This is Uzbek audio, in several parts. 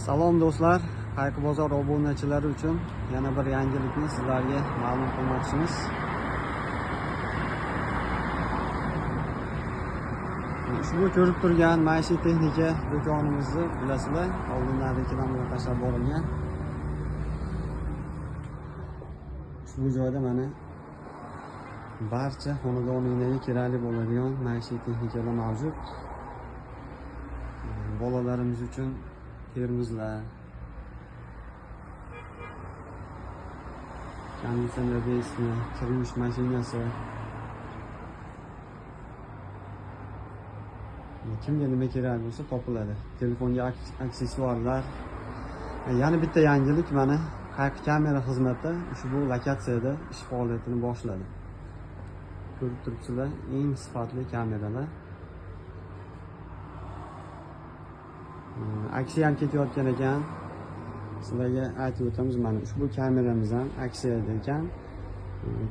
Salom do'stlar, Qayqi bozor obunachilari uchun yana bir yangilikni sizlarga ma'lum qilmoqchimiz. Ushbu ko'rib turgan maishiy texnika do'konimizni bilasizlar, oldindan reklamani tashlab borilgan. Ushbu joyda mana barcha xonadoningizga kerakli bo'ladigan maishiy texnikalar mavjud. Bolalarimiz uchun termizlar, konditsioner besni, kir yuvish mashinasi, kimga nima kerak bo'lsa topiladi. Telefonga aksessuarlar. Yana bitta yangilik, mana Qayqi kamera xizmati ushbu lokatsiyada ish faoliyatini boshladi. Ko'rib turibsizlar, eng sifatli kameralar. Aksiya ham ketayotgan ekan. Sizlarga aytib o'tamiz, mana ushbu kameramiz ham aksiyada ekan.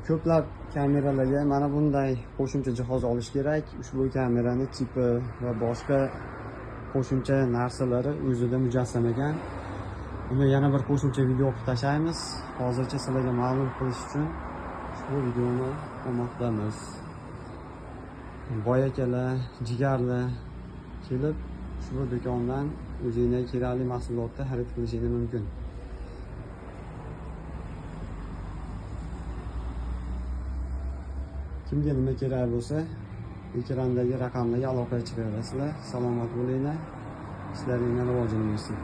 Ko'plab kameralarga mana bunday qo'shimcha jihoz olish kerak. Ushbu kamerani chipi va boshqa qo'shimcha narsalari o'zida mujassam ekan. Uni yana bir qo'shimcha video qilib tashlaymiz. Hozircha sizlarga ma'lum qilish uchun ushbu videoni olmoqdamiz. Boy akalar, jigarlar kelib ushbu do'kondan o'zingizga kerakli mahsulotni xarid qilishingiz mumkin. Kimga nima kerak bo'lsa, ekrandagi raqamlarga aloqa chiqaverasizlar. Salomat bo'linglar. Ishlaringizga rivojlansin.